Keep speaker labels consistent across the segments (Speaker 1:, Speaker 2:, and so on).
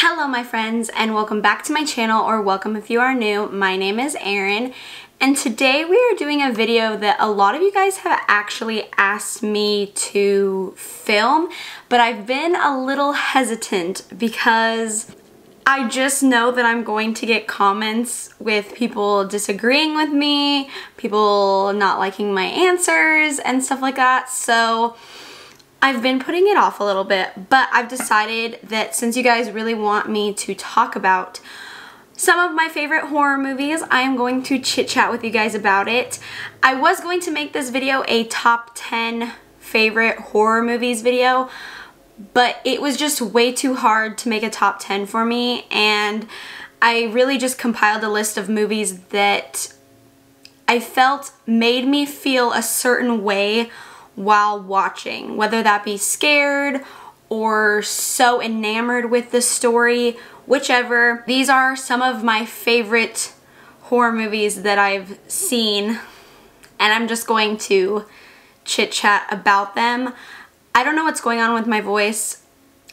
Speaker 1: Hello my friends and welcome back to my channel, or welcome if you are new. My name is Erin and today we are doing a video that a lot of you guys have actually asked me to film, but I've been a little hesitant because I just know that I'm going to get comments with people disagreeing with me, people not liking my answers and stuff like that. So I've been putting it off a little bit, but I've decided that since you guys really want me to talk about some of my favorite horror movies, I am going to chit chat with you guys about it. I was going to make this video a top 10 favorite horror movies video, but it was just way too hard to make a top 10 for me, and I really just compiled a list of movies that I felt made me feel a certain way while watching, whether that be scared or so enamored with the story, whichever. These are some of my favorite horror movies that I've seen, and I'm just going to chit chat about them. I don't know what's going on with my voice.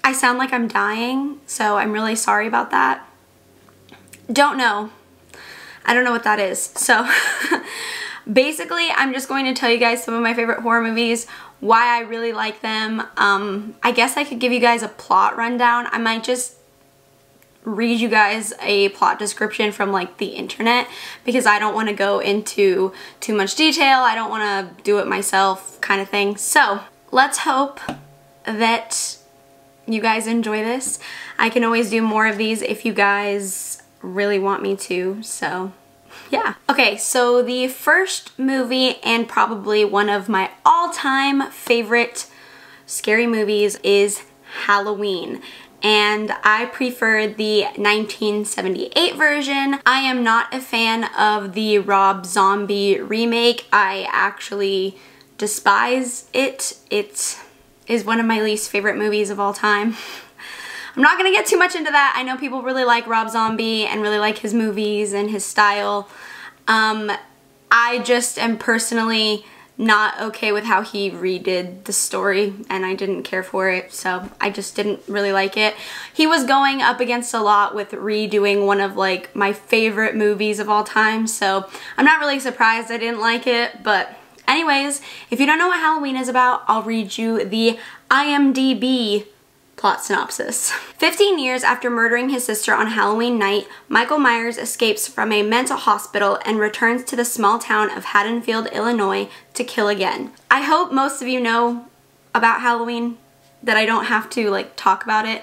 Speaker 1: I sound like I'm dying, so I'm really sorry about that. Don't know. I don't know what that is. So basically, I'm just going to tell you guys some of my favorite horror movies, why I really like them. I guess I could give you guys a plot rundown. I might just read you guys a plot description from like the internet because I don't want to go into too much detail. I don't want to do it myself kind of thing. So let's hope that you guys enjoy this. I can always do more of these if you guys really want me to, so yeah. Okay, so the first movie and probably one of my all-time favorite scary movies is Halloween, and I prefer the 1978 version. I am not a fan of the Rob Zombie remake. I actually despise it. It is one of my least favorite movies of all time. I'm not gonna get too much into that. I know people really like Rob Zombie and really like his movies and his style. I just am personally not okay with how he redid the story, and I didn't care for it, so I just didn't really like it. He was going up against a lot with redoing one of like my favorite movies of all time, so I'm not really surprised I didn't like it. But anyways, if you don't know what Halloween is about, I'll read you the IMDb plot synopsis. 15 years after murdering his sister on Halloween night, Michael Myers escapes from a mental hospital and returns to the small town of Haddonfield, Illinois to kill again. I hope most of you know about Halloween, that I don't have to like talk about it.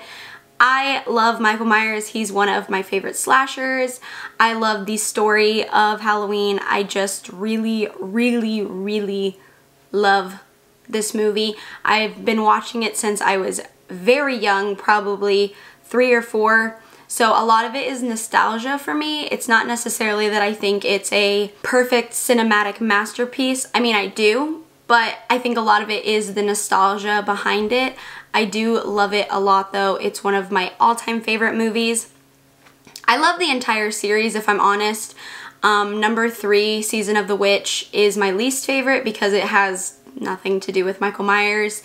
Speaker 1: I love Michael Myers. He's one of my favorite slashers. I love the story of Halloween. I just really, really, really love this movie. I've been watching it since I was very young, probably 3 or 4. So a lot of it is nostalgia for me. It's not necessarily that I think it's a perfect cinematic masterpiece. I mean, I do, but I think a lot of it is the nostalgia behind it. I do love it a lot though. It's one of my all-time favorite movies. I love the entire series, if I'm honest. Number 3, Season of the Witch, is my least favorite because it has nothing to do with Michael Myers.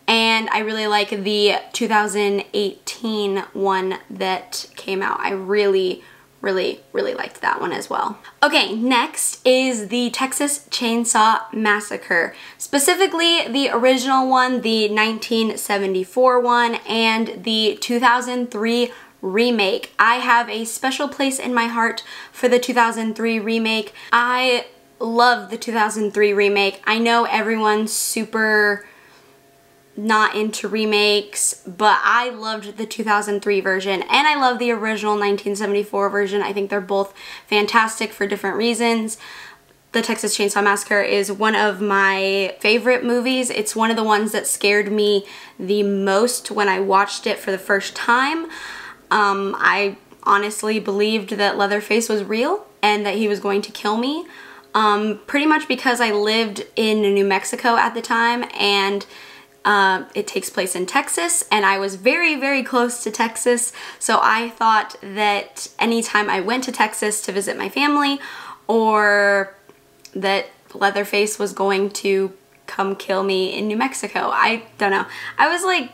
Speaker 1: And I really like the 2018 one that came out. I really, really, really liked that one as well. Okay, next is the Texas Chainsaw Massacre. Specifically the original one, the 1974 one, and the 2003 remake. I have a special place in my heart for the 2003 remake. I love the 2003 remake. I know everyone's super not into remakes, but I loved the 2003 version and I love the original 1974 version. I think they're both fantastic for different reasons. The Texas Chainsaw Massacre is one of my favorite movies. It's one of the ones that scared me the most when I watched it for the first time. I honestly believed that Leatherface was real and that he was going to kill me. Pretty much because I lived in New Mexico at the time, and it takes place in Texas, and I was very, very close to Texas, so I thought that anytime I went to Texas to visit my family, or that Leatherface was going to come kill me in New Mexico. I don't know. I was like,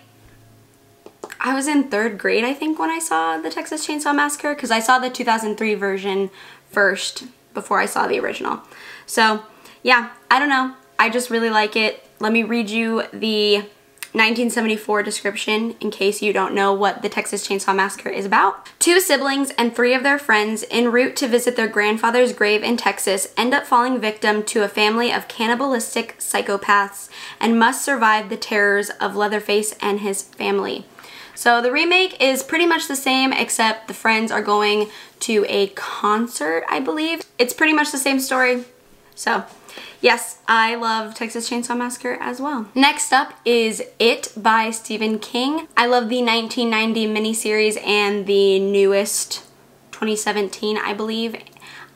Speaker 1: I was in 3rd grade, I think, when I saw the Texas Chainsaw Massacre, because I saw the 2003 version first before I saw the original. So yeah, I don't know. I just really like it. Let me read you the 1974 description in case you don't know what the Texas Chainsaw Massacre is about. 2 siblings and 3 of their friends, en route to visit their grandfather's grave in Texas, end up falling victim to a family of cannibalistic psychopaths and must survive the terrors of Leatherface and his family. So the remake is pretty much the same, except the friends are going to a concert, I believe. It's pretty much the same story. So yes, I love Texas Chainsaw Massacre as well. Next up is It by Stephen King. I love the 1990 miniseries and the newest 2017, I believe.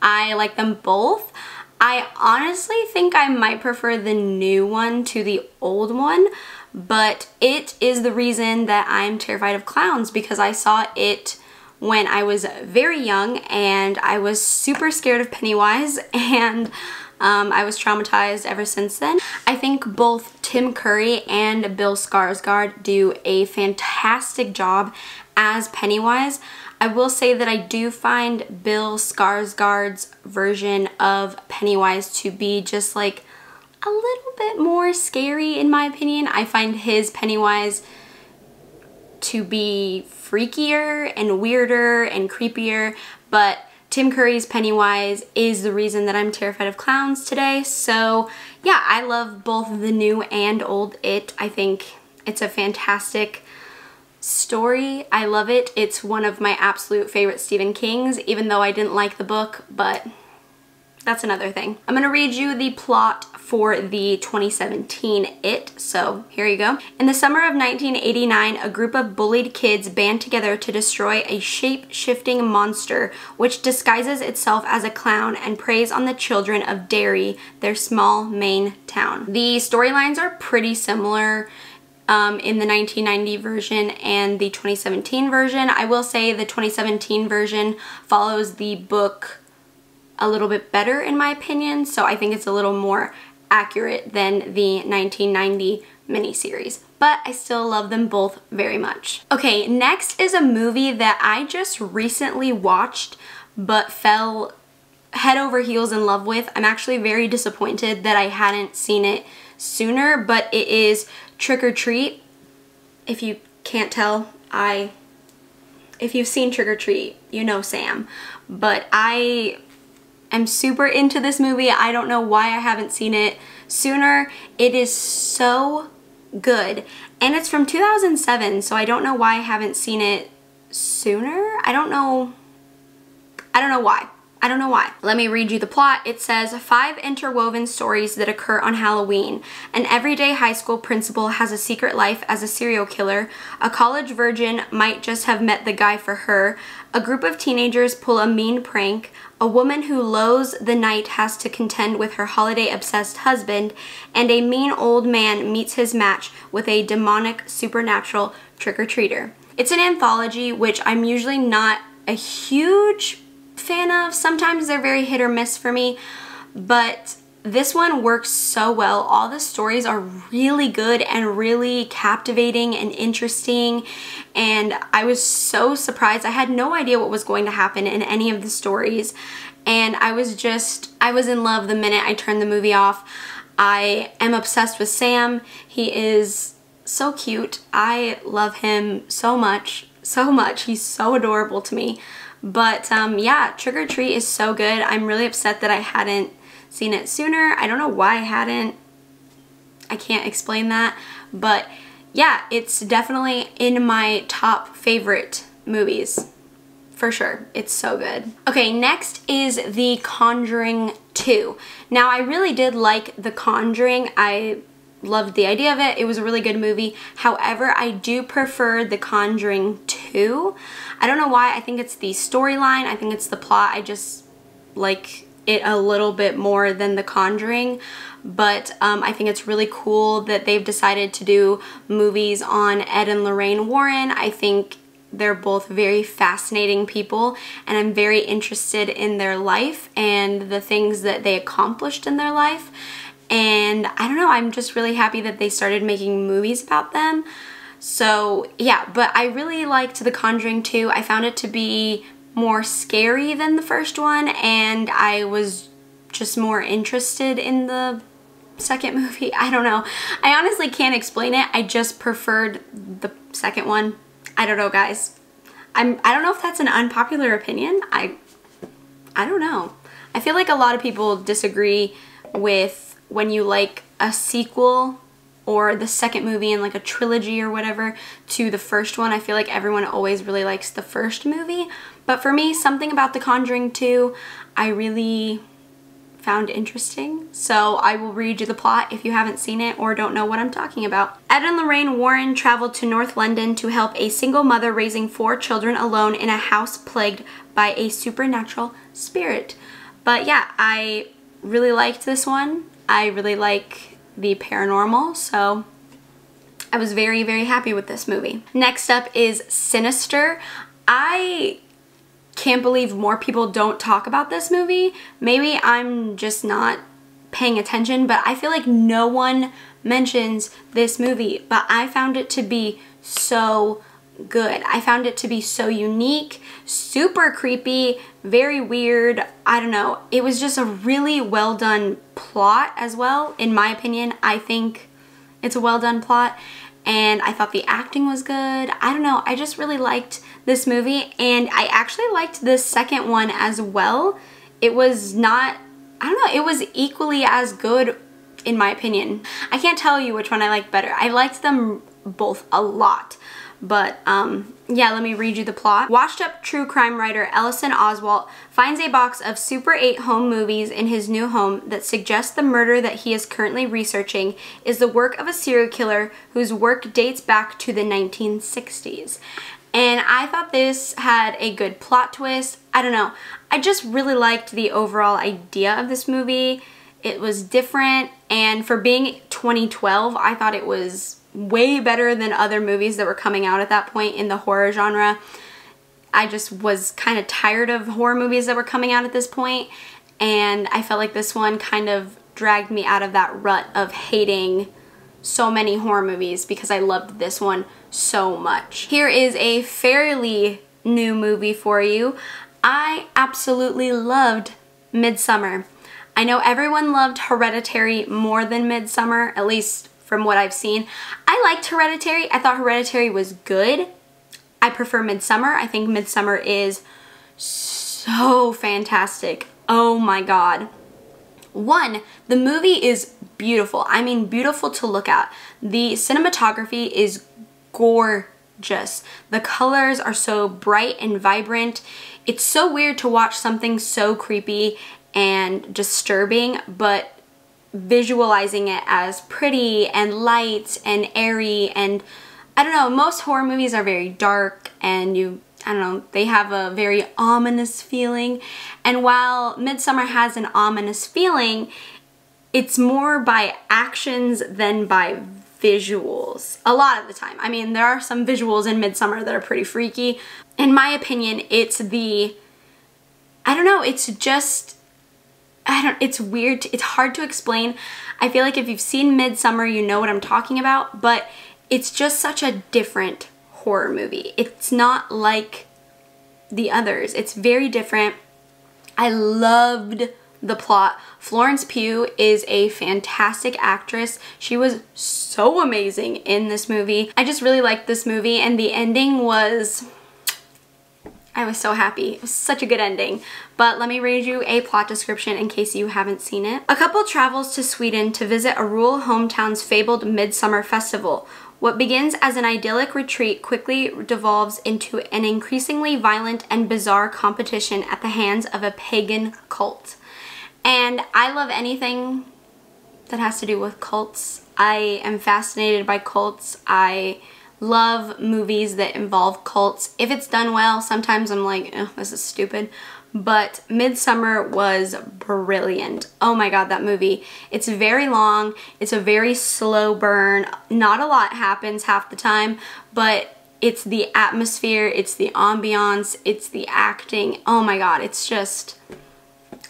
Speaker 1: I like them both. I honestly think I might prefer the new one to the old one, but It is the reason that I'm terrified of clowns, because I saw It when I was very young and I was super scared of Pennywise, and I was traumatized ever since then. I think both Tim Curry and Bill Skarsgård do a fantastic job as Pennywise. I will say that I do find Bill Skarsgård's version of Pennywise to be just like a little bit more scary in my opinion. I find his Pennywise to be freakier and weirder and creepier, but Tim Curry's Pennywise is the reason that I'm terrified of clowns today. So yeah, I love both the new and old It. I think it's a fantastic story. I love it. It's one of my absolute favorite Stephen King's, even though I didn't like the book, but that's another thing. I'm gonna read you the plot for the 2017 It, so here you go. In the summer of 1989, a group of bullied kids band together to destroy a shape-shifting monster which disguises itself as a clown and preys on the children of Derry, their small Maine town. The storylines are pretty similar in the 1990 version and the 2017 version. I will say the 2017 version follows the book a little bit better in my opinion, so I think it's a little more accurate than the 1990 miniseries, but I still love them both very much. Okay, next is a movie that I just recently watched but fell head over heels in love with. I'm actually very disappointed that I hadn't seen it sooner, but it is Trick or Treat. If you can't tell, if you've seen Trick or Treat, you know Sam, but I'm super into this movie. I don't know why I haven't seen it sooner. It is so good. And it's from 2007, so I don't know why I haven't seen it sooner. I don't know why. I don't know why. Let me read you the plot. It says, 5 interwoven stories that occur on Halloween. An everyday high school principal has a secret life as a serial killer. A college virgin might just have met the guy for her. A group of teenagers pull a mean prank. A woman who loathes the night has to contend with her holiday-obsessed husband. And a mean old man meets his match with a demonic supernatural trick-or-treater. It's an anthology, which I'm usually not a huge fan of. Sometimes they're very hit or miss for me, but this one works so well. All the stories are really good and really captivating and interesting, and I was so surprised. I had no idea what was going to happen in any of the stories, and I was in love the minute I turned the movie off. I am obsessed with Sam. He is so cute. I love him so much, so much. He's so adorable to me. But yeah, Trick or Treat is so good. I'm really upset that I hadn't seen it sooner. I don't know why I hadn't. I can't explain that. But yeah, it's definitely in my top favorite movies. For sure. It's so good. Okay, next is The Conjuring 2. Now, I really did like The Conjuring. I loved the idea of it. It was a really good movie. However, I do prefer The Conjuring 2. I don't know why. I think it's the storyline. I think it's the plot. I just like it a little bit more than The Conjuring. But I think it's really cool that they've decided to do movies on Ed and Lorraine Warren. I think they're both very fascinating people, and I'm very interested in their life and the things that they accomplished in their life. And I don't know, I'm just really happy that they started making movies about them. So yeah, but I really liked The Conjuring 2. I found it to be more scary than the first one, and I was just more interested in the second movie. I don't know. I honestly can't explain it. I just preferred the second one. I don't know, guys. I don't know if that's an unpopular opinion. I don't know. I feel like a lot of people disagree with when you like a sequel or the second movie in like a trilogy or whatever to the first one. I feel like everyone always really likes the first movie. But for me, something about The Conjuring 2, I really found interesting. So I will read you the plot if you haven't seen it or don't know what I'm talking about. Ed and Lorraine Warren traveled to North London to help a single mother raising 4 children alone in a house plagued by a supernatural spirit. But yeah, I really liked this one. I really like the paranormal, so I was very, very happy with this movie. Next up is Sinister. I can't believe more people don't talk about this movie. Maybe I'm just not paying attention, but I feel like no one mentions this movie, but I found it to be so good. I found it to be so unique, super creepy, very weird. I don't know. It was just a really well done plot as well. In my opinion, I think it's a well done plot, and I thought the acting was good. I don't know. I just really liked this movie, and I actually liked the second one as well. It was not, I don't know, it was equally as good in my opinion. I can't tell you which one I liked better. I liked them both a lot. But yeah, let me read you the plot. Washed up true crime writer Ellison Oswalt finds a box of Super 8 home movies in his new home that suggests the murder that he is currently researching is the work of a serial killer whose work dates back to the 1960s. And I thought this had a good plot twist. I don't know. I just really liked the overall idea of this movie. It was different, and for being 2012, I thought it was way better than other movies that were coming out at that point in the horror genre. I just was kind of tired of horror movies that were coming out at this point, and I felt like this one kind of dragged me out of that rut of hating so many horror movies because I loved this one so much. Here is a fairly new movie for you. I absolutely loved Midsummer. I know everyone loved Hereditary more than Midsummer, at least from what I've seen. I liked Hereditary. I thought Hereditary was good. I prefer Midsummer. I think Midsummer is so fantastic. Oh my god. One, the movie is beautiful. I mean, beautiful to look at. The cinematography is gorgeous. The colors are so bright and vibrant. It's so weird to watch something so creepy and disturbing, but visualizing it as pretty and light and airy, and I don't know, most horror movies are very dark and I don't know, they have a very ominous feeling, and while Midsummer has an ominous feeling, it's more by actions than by visuals a lot of the time. I mean, there are some visuals in Midsummer that are pretty freaky. In my opinion, it's the, I don't know, it's just, it's weird. It's hard to explain. I feel like if you've seen Midsummer, you know what I'm talking about, but it's just such a different horror movie. It's not like the others. It's very different. I loved the plot. Florence Pugh is a fantastic actress. She was so amazing in this movie. I just really liked this movie, and the ending was, I was so happy. It was such a good ending. But let me read you a plot description in case you haven't seen it. A couple travels to Sweden to visit a rural hometown's fabled Midsummer festival. What begins as an idyllic retreat quickly devolves into an increasingly violent and bizarre competition at the hands of a pagan cult. And I love anything that has to do with cults. I am fascinated by cults. I love movies that involve cults. If it's done well, sometimes I'm like, oh, this is stupid. But Midsummer was brilliant. Oh my god, that movie. It's very long. It's a very slow burn. Not a lot happens half the time, but it's the atmosphere, it's the ambiance, it's the acting. Oh my god, it's just,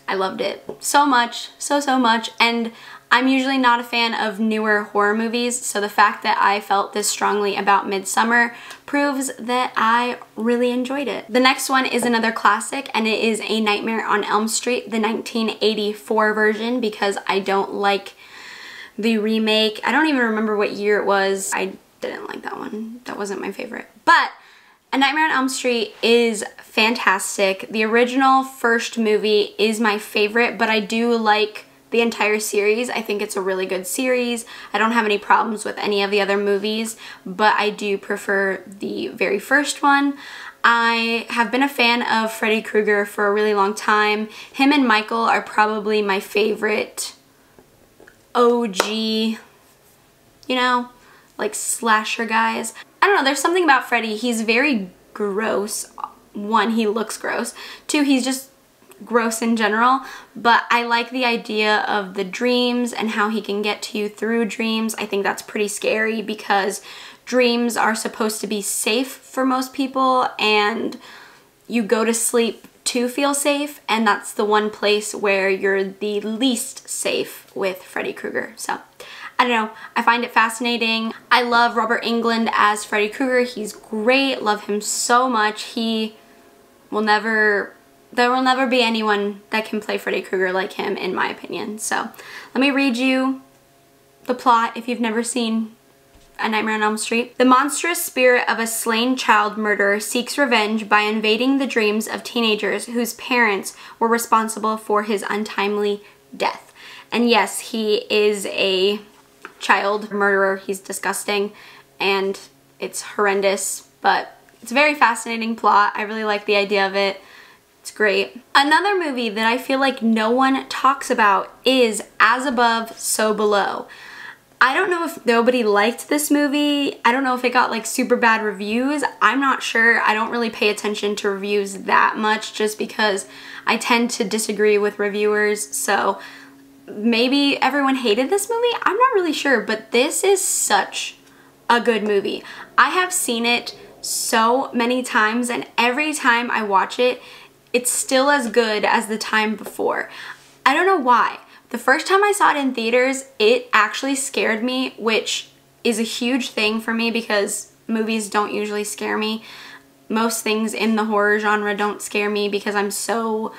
Speaker 1: I loved it so much, so much. And I'm usually not a fan of newer horror movies, so the fact that I felt this strongly about Midsummer proves that I really enjoyed it. The next one is another classic, and it is A Nightmare on Elm Street, the 1984 version, because I don't like the remake. I don't even remember what year it was. I didn't like that one. That wasn't my favorite. But A Nightmare on Elm Street is fantastic. The original first movie is my favorite, but I do like the entire series. I think it's a really good series. I don't have any problems with any of the other movies, but I do prefer the very first one. I have been a fan of Freddy Krueger for a really long time. Him and Michael are probably my favorite OG, you know, like slasher guys. I don't know, there's something about Freddy. He's very gross. One, he looks gross. Two, he's just gross in general, but I like the idea of the dreams and how he can get to you through dreams. I think that's pretty scary because dreams are supposed to be safe for most people, and you go to sleep to feel safe, and that's the one place where you're the least safe with Freddy Krueger. So I don't know, I find it fascinating. I love Robert Englund as Freddy Krueger. He's great, love him so much. He will never, there will never be anyone that can play Freddy Krueger like him, in my opinion. So let me read you the plot if you've never seen A Nightmare on Elm Street. The monstrous spirit of a slain child murderer seeks revenge by invading the dreams of teenagers whose parents were responsible for his untimely death. And yes, he is a child murderer. He's disgusting and it's horrendous, but it's a very fascinating plot. I really like the idea of it. It's great. Another movie that I feel like no one talks about is As Above, So Below. I don't know if nobody liked this movie. I don't know if it got like super bad reviews. I'm not sure. I don't really pay attention to reviews that much just because I tend to disagree with reviewers. So maybe everyone hated this movie. I'm not really sure, but this is such a good movie. I have seen it so many times, and every time I watch it, it's still as good as the time before. I don't know why. The first time I saw it in theaters, it actually scared me, which is a huge thing for me because movies don't usually scare me. Most things in the horror genre don't scare me because I'm so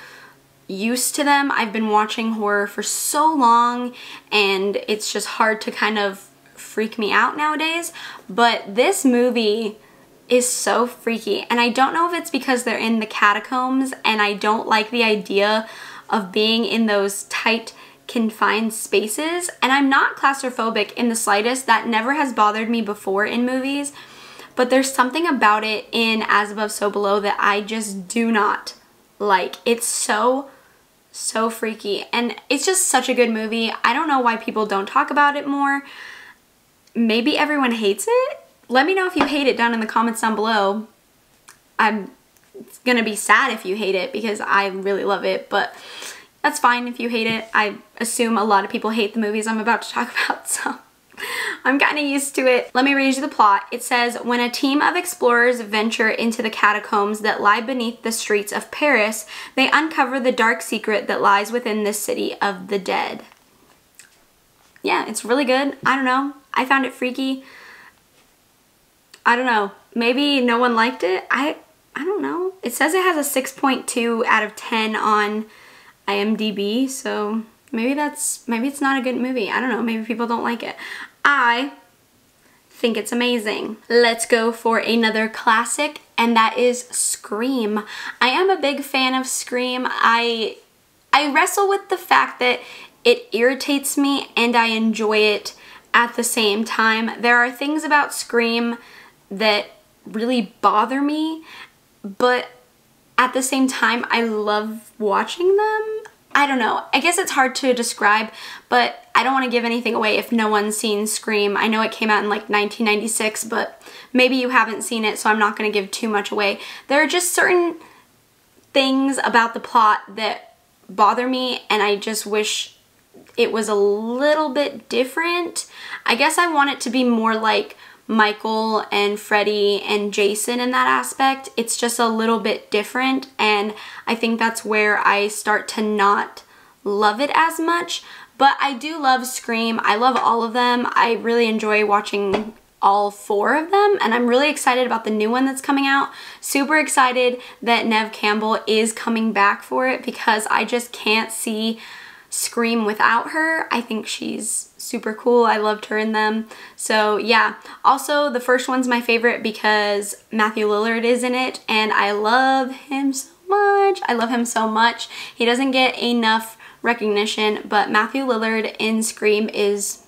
Speaker 1: used to them. I've been watching horror for so long and it's just hard to kind of freak me out nowadays. But this movie is so freaky, and I don't know if it's because they're in the catacombs and I don't like the idea of being in those tight confined spaces, and I'm not claustrophobic in the slightest. That never has bothered me before in movies, but there's something about it in As Above, So Below that I just do not like. It's so freaky, and it's just such a good movie. I don't know why people don't talk about it more. Maybe everyone hates it? Let me know if you hate it down in the comments down below. I'm gonna be sad if you hate it because I really love it, but that's fine if you hate it. I assume a lot of people hate the movies I'm about to talk about, so I'm kind of used to it. Let me read you the plot. It says, when a team of explorers venture into the catacombs that lie beneath the streets of Paris, they uncover the dark secret that lies within the city of the dead. Yeah, it's really good. I don't know. I found it freaky. I don't know. Maybe no one liked it. I don't know. It says it has a 6.2 out of 10 on IMDb, so maybe it's not a good movie. I don't know. Maybe people don't like it. I think it's amazing. Let's go for another classic, and that is Scream. I am a big fan of Scream. I wrestle with the fact that it irritates me and I enjoy it at the same time. There are things about Scream that really bother me, but at the same time I love watching them. I don't know. I guess it's hard to describe, but I don't want to give anything away if no one's seen Scream. I know it came out in like 1996, but maybe you haven't seen it, so I'm not going to give too much away. There are just certain things about the plot that bother me, and I just wish it was a little bit different. I guess I want it to be more like Michael and Freddy and Jason in that aspect. It's just a little bit different, and I think that's where I start to not love it as much. But I do love Scream. I love all of them. I really enjoy watching all 4 of them, and I'm really excited about the new one that's coming out. Super excited that Neve Campbell is coming back for it because I just can't see Scream without her. I think she's super cool. I loved her in them. So yeah. Also, the first one's my favorite because Matthew Lillard is in it, and I love him so much. I love him so much. He doesn't get enough recognition, but Matthew Lillard in Scream is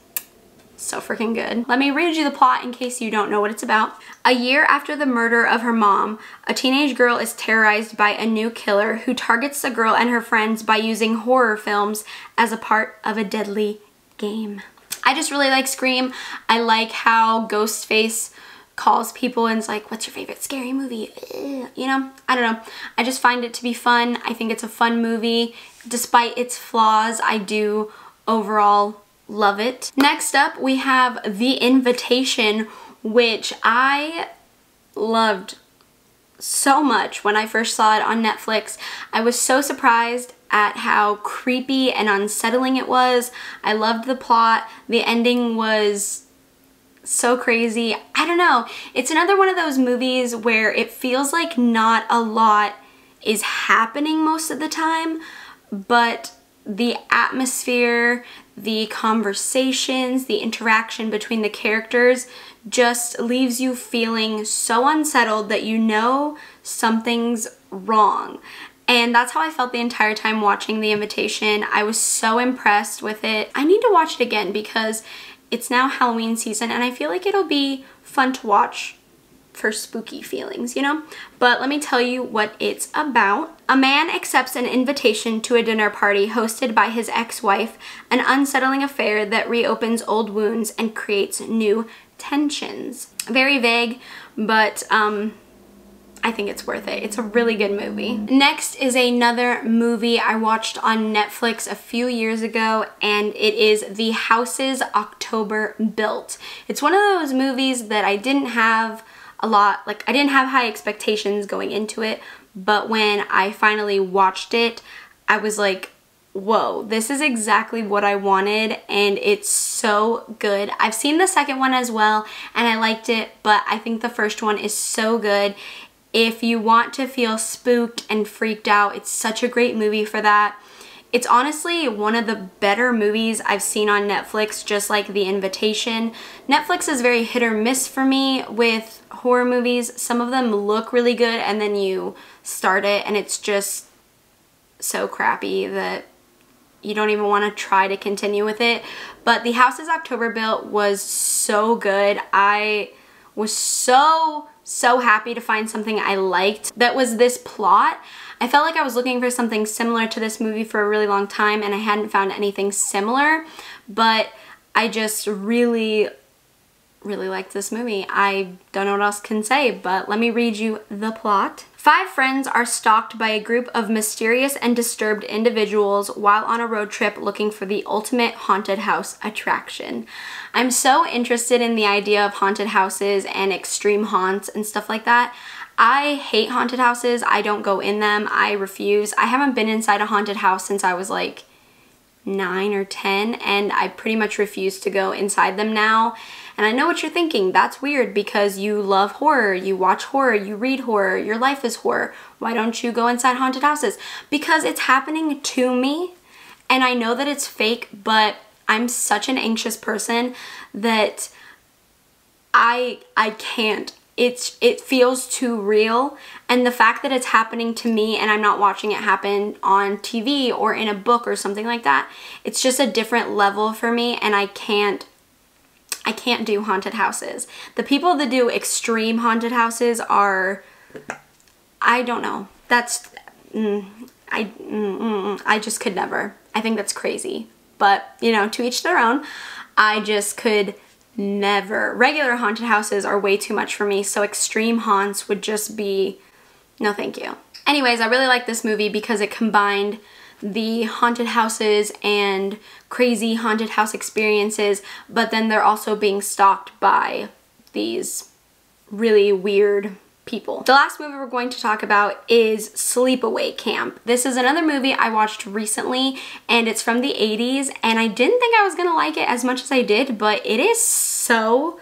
Speaker 1: so freaking good. Let me read you the plot in case you don't know what it's about. A year after the murder of her mom, a teenage girl is terrorized by a new killer who targets the girl and her friends by using horror films as a part of a deadly game. I just really like Scream. I like how Ghostface calls people and is like, what's your favorite scary movie? You know, I don't know. I just find it to be fun. I think it's a fun movie. Despite its flaws, I do overall love it. Next up, we have The Invitation, which I loved so much when I first saw it on Netflix. I was so surprised at how creepy and unsettling it was. I loved the plot. The ending was so crazy. I don't know. It's another one of those movies where it feels like not a lot is happening most of the time, but the atmosphere, the conversations, the interaction between the characters just leaves you feeling so unsettled that you know something's wrong. And that's how I felt the entire time watching The Invitation. I was so impressed with it. I need to watch it again because it's now Halloween season and I feel like it'll be fun to watch for spooky feelings, you know? But let me tell you what it's about. A man accepts an invitation to a dinner party hosted by his ex-wife, an unsettling affair that reopens old wounds and creates new tensions. Very vague, but I think it's worth it. It's a really good movie. Next is another movie I watched on Netflix a few years ago, and it is The Houses October Built. It's one of those movies that I didn't have I didn't have high expectations going into it, but when I finally watched it, I was like, whoa, this is exactly what I wanted, and it's so good. I've seen the second one as well, and I liked it, but I think the first one is so good. If you want to feel spooked and freaked out, it's such a great movie for that. It's honestly one of the better movies I've seen on Netflix, just like The Invitation. Netflix is very hit or miss for me with horror movies. Some of them look really good and then you start it and it's just so crappy that you don't even want to try to continue with it. But The Houses October Built was so good. I was so happy to find something I liked that was this plot. I felt like I was looking for something similar to this movie for a really long time and I hadn't found anything similar, but I just really liked this movie. I don't know what else can say, but let me read you the plot. 5 friends are stalked by a group of mysterious and disturbed individuals while on a road trip looking for the ultimate haunted house attraction. I'm so interested in the idea of haunted houses and extreme haunts and stuff like that. I hate haunted houses. I don't go in them. I refuse. I haven't been inside a haunted house since I was like 9 or 10 and I pretty much refuse to go inside them now. And I know what you're thinking. That's weird because you love horror, you watch horror, you read horror, your life is horror. Why don't you go inside haunted houses? Because it's happening to me and I know that it's fake, but I'm such an anxious person that I can't. It feels too real, and the fact that it's happening to me and I'm not watching it happen on TV or in a book or something like that, it's just a different level for me and I can't do haunted houses. The people that do extreme haunted houses are, I don't know, that's, I just could never. I think that's crazy, but you know, to each their own. I just could never. Regular haunted houses are way too much for me, so extreme haunts would just be, no thank you. Anyways, I really like this movie because it combined the haunted houses and crazy haunted house experiences, but then they're also being stalked by these really weird people. The last movie we're going to talk about is Sleepaway Camp. This is another movie I watched recently, and it's from the 80s, and I didn't think I was gonna like it as much as I did, but it is so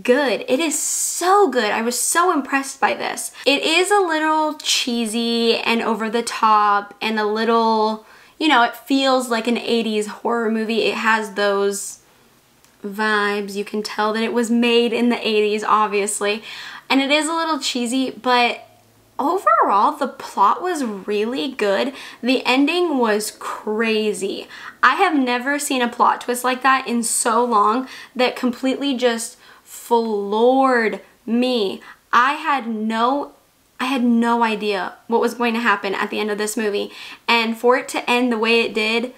Speaker 1: good. It is so good. I was so impressed by this. It is a little cheesy and over the top and a little, you know, it feels like an 80s horror movie. It has those vibes. You can tell that it was made in the 80s, obviously. And it is a little cheesy, but overall, the plot was really good. The ending was crazy. I have never seen a plot twist like that in so long that completely just floored me. I had no idea what was going to happen at the end of this movie. And for it to end the way it did,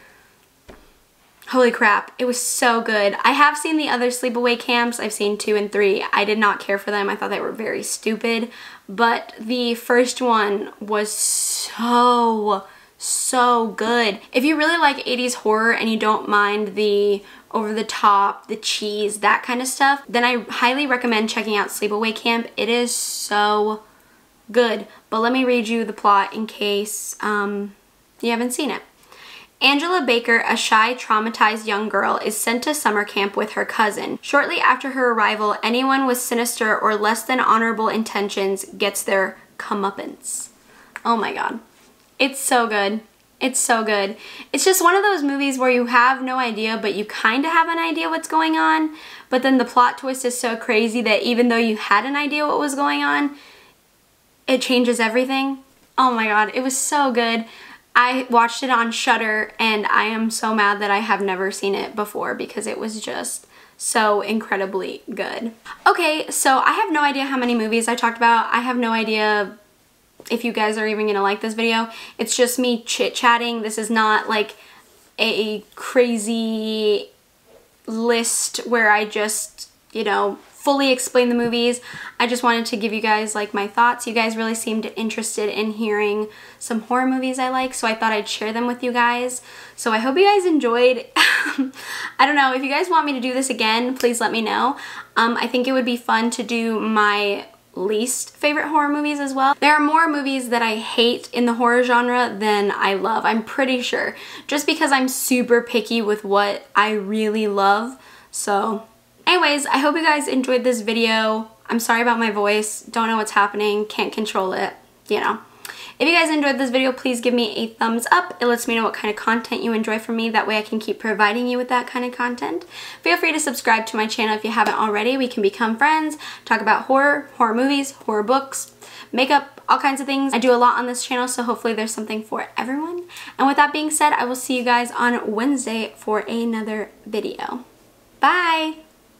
Speaker 1: holy crap, it was so good. I have seen the other Sleepaway Camps. I've seen 2 and 3. I did not care for them. I thought they were very stupid. But the first one was so good. If you really like 80s horror and you don't mind the over the top, the cheese, that kind of stuff, then I highly recommend checking out Sleepaway Camp. It is so good. But let me read you the plot in case you haven't seen it. Angela Baker, a shy, traumatized young girl, is sent to summer camp with her cousin. Shortly after her arrival, anyone with sinister or less than honorable intentions gets their comeuppance. Oh my god. It's so good. It's so good. It's just one of those movies where you have no idea, but you kind of have an idea what's going on, but then the plot twist is so crazy that even though you had an idea what was going on, it changes everything. Oh my god, it was so good. I watched it on Shudder, and I am so mad that I have never seen it before because it was just so incredibly good. Okay, so I have no idea how many movies I talked about. I have no idea if you guys are even gonna like this video. It's just me chit-chatting. This is not like a crazy list where I just, you know, fully explain the movies. I just wanted to give you guys like my thoughts. You guys really seemed interested in hearing some horror movies I like, so I thought I'd share them with you guys. So I hope you guys enjoyed. I don't know, if you guys want me to do this again, please let me know. I think it would be fun to do my least favorite horror movies as well. There are more movies that I hate in the horror genre than I love, I'm pretty sure. Just because I'm super picky with what I really love. So anyways, I hope you guys enjoyed this video. I'm sorry about my voice. Don't know what's happening. Can't control it, you know. If you guys enjoyed this video, please give me a thumbs up. It lets me know what kind of content you enjoy from me. That way I can keep providing you with that kind of content. Feel free to subscribe to my channel if you haven't already. We can become friends, talk about horror, horror movies, horror books, makeup, all kinds of things. I do a lot on this channel, so hopefully there's something for everyone. And with that being said, I will see you guys on Wednesday for another video. Bye!